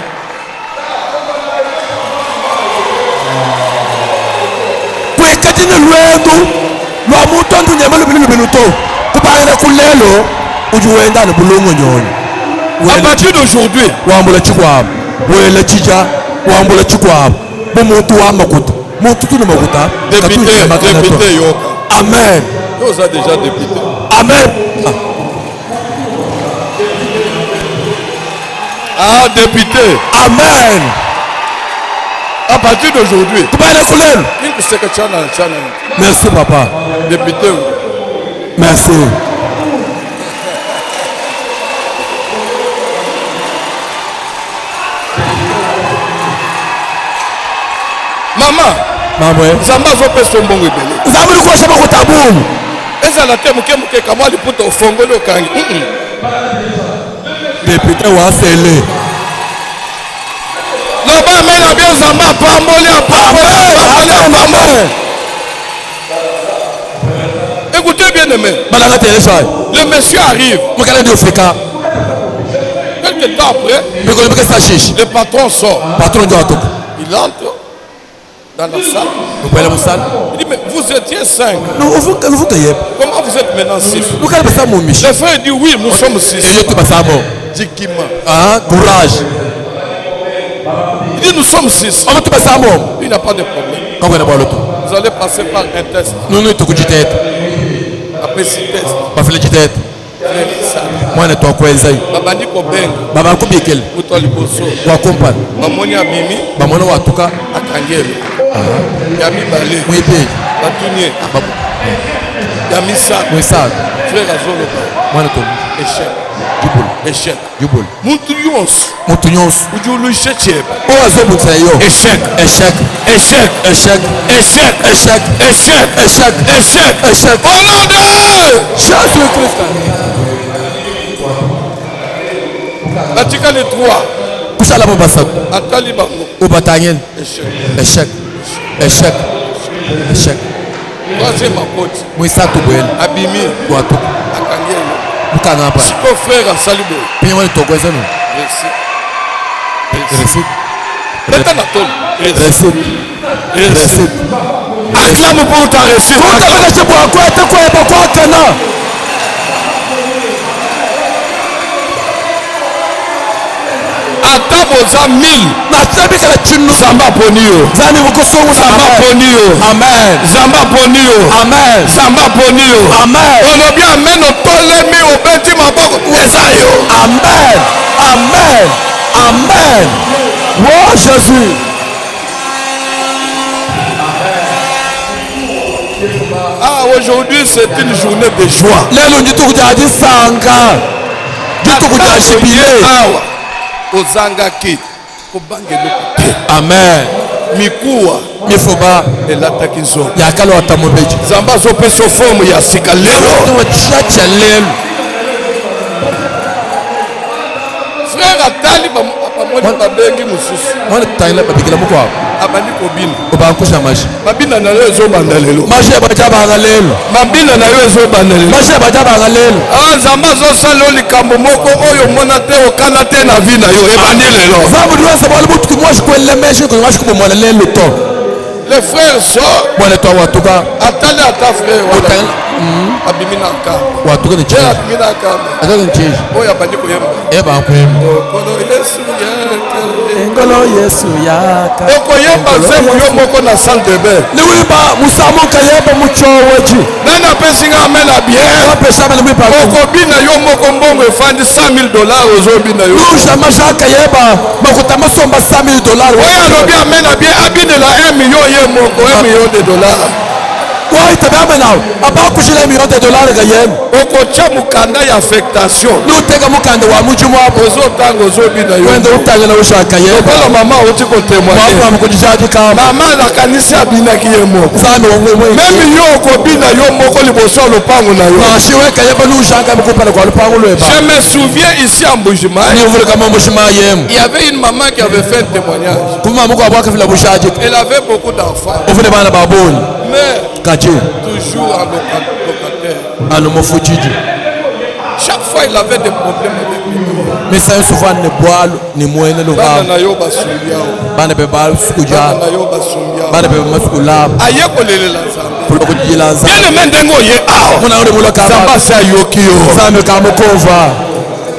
kwekatini lwendu lwa mutu andunyama lubilubiluto kupangana kulelo ujuwendana bulungu nyoni À partir d'aujourd'hui, wambula chikwabo wela chija wambula chikwabo bumuntu wa makuta muntu tuna makuta député Yoka. amen Yoka a déjà député. amen Ah, député. amen À partir d'aujourd'hui, kupangana kulelo il sait que Tchana. merci papa Député. merci Maman, mamwe Zamba zope sombongo ebele. zamuli kwasha makuta bumu Ezala te muke muke kamwa liputa ofongoli okangi. député wa sele Loba mena bien Zamba apamboli apamboli. Écoutez bien aimé. balanga telesa Le monsieur arrive. mukala ndio fika Quelque temps après, bikolo bike sashishi le patron sort. patron ndio atuka Il entre. dans la salle. Il dit, mais vous étiez 5. Comment vous êtes maintenant 6? Le frère dit, oui, nous sommes 6. Dit courage. Il dit, nous sommes 6. Il n'a pas de problème. Vous allez passer par un test. Après ce test, mwana twakweza babandi kobenga baba kubikele muto liboso wakompa bamoni abimi bamona watuka akangelo ya mibale mwipe batunye ya misa frère azolo mwana to échec jubul muntu yonso ujulu checheba owazobuta yo échec au nom de Jésus Christ batika les 3 kusala mobasa atali bango ubatanyen échec troisième apôtre mwisatu bwele abimi watu akangelo mukanga pa siko frère salibo pinye wale tokweza no récit beta na tol récit acclame pour ta réussite utakana chebo akwete kwa kana ata boza 1000 nasabi kala chinu zamba ponio zani bukosungu zamba ponio amen zamba ponio amen zamba ponio amen olobi amen otolemi obeti maboko esayo amen oh Jésus aujourd'hui c'est une journée de joie lelo nditukujaji sanga nditukujaji awa ozangaki kobangelo amen mikuwa mifoba elataki nzoto yakalo atamobeji zamba azopesa forme ya sika lelo frère atali bamoni babengi mosusu mwana tutangila babikila moko awo abandi kobina obankusha mashi mabina na yo ezobanda lelo mashi abajabanga lelo mabina na yo ezobanda lelo mashi abajabanga lelo nzambe azosala yo likambo moko oyo omona te okana te na vi na yo ebandi lelo zambu liwesa bwali butuki mwashi kuelemeshi mwashi kubomwana lelo to les frères sort mwana to watuka atali ata frère wala abimi na ka watuka ni je abimi na ka ataka ni cheji oyo abandi koyemba eba kwemba ngolo Yesu yaka okoyemba nzembo yo moko na salle de bain liwiba musamo kayeba muchoweji nana pesinga amena bien wapesa bale wiba okobina yo moko mbongo efandi $100,000 ozobina yo lusha mashaka yeba makutama somba $100,000 oyo alobi amena bien abinela $1 million ye moko $1 million waitabe nawe abakushila $1 million gayem okocha mukanda ya affectation luteka mukanda wa mujumu hapo ozotanga ozobina yo wende utangela ushaka yeba opala mama oti kotemoigner mama mukujishaki kama mama na kanisa abinaki ye moko zami wongwe meme yo okobina yo moko liboso ya lopango na yo nashiweka yeba lushaka mukupala kwa lupango lweba je me souviens ici en Bujumayi ni uvule kama mushima yem il y avait une maman qui avait fait un témoignage kuma muko abwaka fila bushaki elle avait beaucoup d'enfants uvule bana baboni mais kaje toujours en locataire ano mufujiji chaque fois il avait des problèmes avec lui mais ça souvent ne boalo ni mwene lo bana na yo basumbiao bana be ba sukuja bana na yo basumbiao bana be masukula aye kolelela nzambe kuloko jila nzambe bien le mendengo ye awa muna ule mulo kama nzambe asa yoki yo nzambe kama kova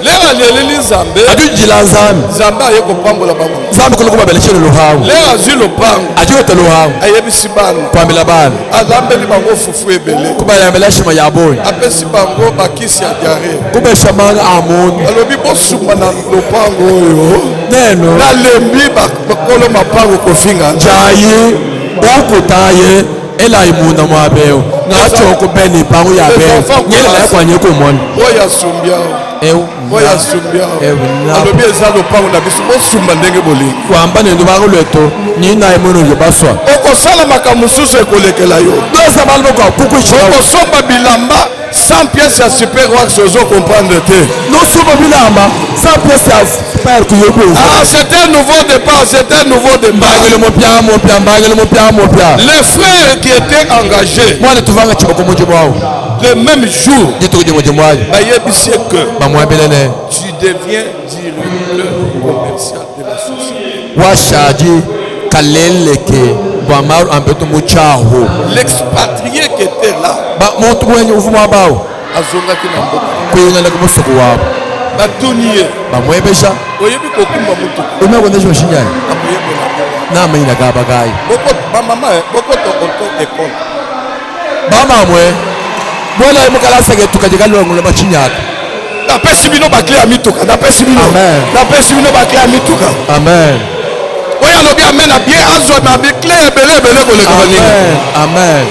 lera leleli nzambe adu jila nzambe nzambe aye kopambola bango nzambe kuloko babelechelo lo hawo lera azwi lopango ajote lo hawo ayebisi bana pamela bana alambeli bango fufu ebele kuba yambela shima ya boy apesi bango bakisi ya diare kuba shamanga amoni alobi bosuma na lopango oyo neno nalembi bakolo mapango kofinga jayi okutaye ela imuna mwabeo ngachoko beni pangu ya beo nyele la kwanye ko mon oya sumbiao oya sumbiao alobi eza lopango na biso bosumba ndenge bolingi kwamba nendo bakulweto nyina imuno yo baswa okosala makambo mosusu ekolekela yo dosa balbo kwa kukuchira okosomba bilamba 100 pièces ya super wax ozo comprendre te no suba bilamba 100 pièces ya super kuyoko c'est un nouveau départ mbagele mopya les frères qui étaient engagés mwana tuvanga chiboko mujibu wao le même jour jituje mujibu wao bayebisi que bamwabelene tu deviens directeur commercial de la société washaji kaleleke Bwamaru ambeto muchaho. L'expatrié qui était là. Ba muntu mwenye uvuma bao. Azongaki na mboka. Kuyinga ku musoko wabo. Batuniye. Bamwebesha. Oyebi kokumba mutu. Umekondesha shinyanya. Amuyebela. Na mayina gabagai. Boko ba mama boko to école. Bama mwe. Bona imukala sege tukajikalo ngula bachinyaka. Napesi bino ba clé amituka. Napesi bino. Amen. Napesi bino ba clé amituka. Amen. Oya lobi amen a bien azwa na bi clé belé koleka baninga. Amen.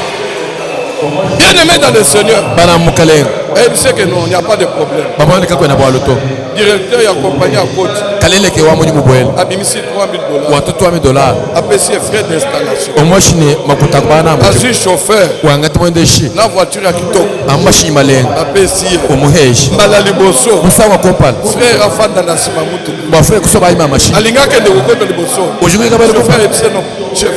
Bien aimé dans le Seigneur. Bana mukalenga. Et il sait que non, il n'y a pas de problème. Bamani kako na bwaloto. Directeur et compagnie à côte. Kalele ke wa munyi mubwele. Abimisi $3,000. Watoto $1,000. Apprécié frais d'installation. Omoshine makuta kubana mu. Azui chauffeur. Wangati mwendeshi. Na voiture à kitoko. Amashi malenga. Apprécié. Omuheshi. Mbala liboso. Musawa kompal. Frère afanda na sima mutu. Ba frère kusoba ima mashi. Alinga ke de kokoto liboso. Ojungi kabale ko Chauffeur et non chef.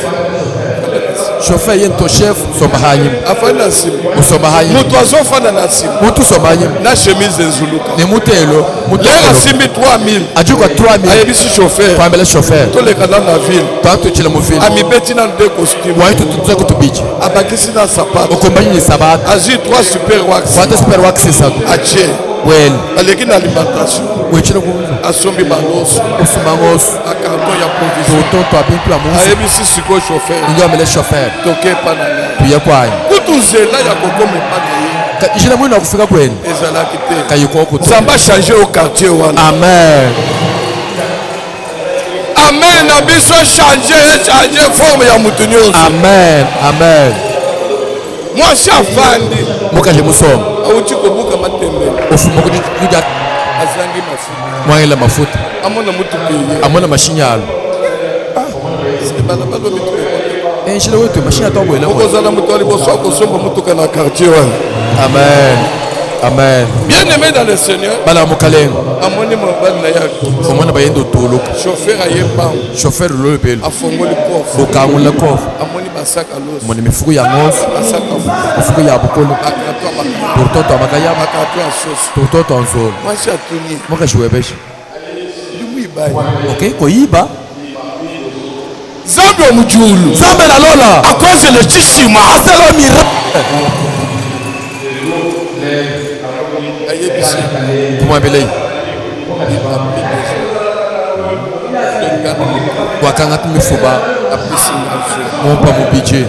chauffeur yento chef somba hanyim. Afanda sima. Usomba hanyim. Mutu azofanda na sima. Mutu somba hanyim. Na chemise nzuluka. Ne mutelo. Lera simbi 3,000. Ajuko 3,000. Ayebisi chauffeur. Pambele chauffeur. To le canal na ville. Tanto chile mu ville. Ami beti na de costume. Waitu tutuza kutubichi. Abakisi na sapato. Okombanyi ni sabata. Azui 3 super wax. Wata super wax sisa. Ache. Well. Aleki na alimentation. Wechile kuuza. Asombi baloso. Usumangosu. Akarton ya provision. Toto abintu amusa. Ayebisi siko chauffeur. Ndio amele chauffeur. Toke panana. Tuye kwani. Kutu zela ya kokome panaye. Jina mwina kufika kwenu. Ezalaki te. Kayiko kutu. Zamba changer au quartier wana. Amen. Amen na biso changer forme ya mutu nyonso. Amen. Amen. Mwasi afandi. Mukaje musoma. Auti kobuka matembe. Ufuma kuja Azangi mafuta. mwangela mafuta. Amona mutu kiye. Amona mashinyalo. Bala bala bitu. Enshile wetu mashinya tobwela. Okozala mutu aliboso akosomba mutuka na quartier wana. Amen. Amen. Bien aimé dans le Seigneur. Bala mukalenga. Amoni mobali na yaki. Omona bayendo tuluka. Chauffeur ayemba. Chauffeur lolopelo. Afongoli coffre. Okangula kofa. Amoni basaka loso. Moni mifuko ya ngoso. Basaka Mifuko ya bukolo. akato abaka. Turtoto amakaya. Akato asoso. Turtoto anzolo. Mwasi atuni. Mukashiwebesha. Limu ibai. Okay, koyiba. Zambi omujulu. Zambe la lola. Akoze le chishima. Aselo mira. Ayebisi. Kumwambelei. Wakangati mifuba. Apisi ngazo. Mompa mubije.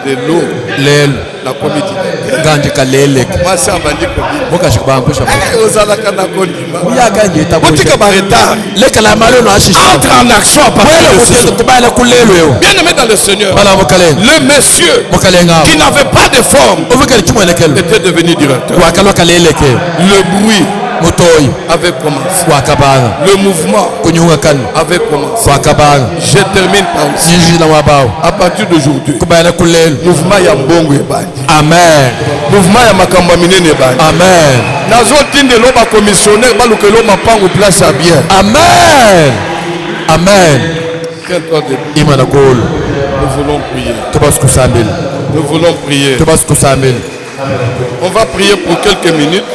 Lelo. Lelo. La comédie. Nganje kaleleke. Mwasi abandi kobi. Mukashikubangusha. Ozalaka na kolima. Uyakanje Otika tabusha. ba retard. Leka la malo ashisha. Entre en action à partir Wele de ce kusiso kubala kulelwe. Bien aimé dans le Seigneur. Bala mukalenga. Le monsieur Mukalenga. qui n'avait pas de forme Ovukali chimwelekelo. était devenu directeur. Wakalo kaleleke. Le bruit Mutoyi. avait commencé. Wakabanga. Le mouvement Kunyunga kan. avait commencé. Wakabanga. Je termine par ici. Nyinji la wabao. À partir d'aujourd'hui, Kubala kulelwe. mouvement ya mbongo ebandi. Amen. Mouvement ya makambo minene ebandi. Amen. Nazotindelo ba commissionnaire balukelo mapango place à bien. Amen. Amen. Qu'est-ce que Imana golo. nous voulons prier. Tobaskusambili. Nous voulons prier. Tobaskusambili. On va prier pour quelques minutes.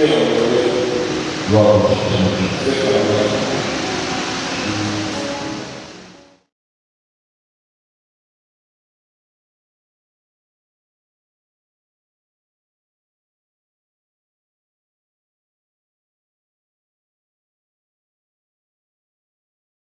$50.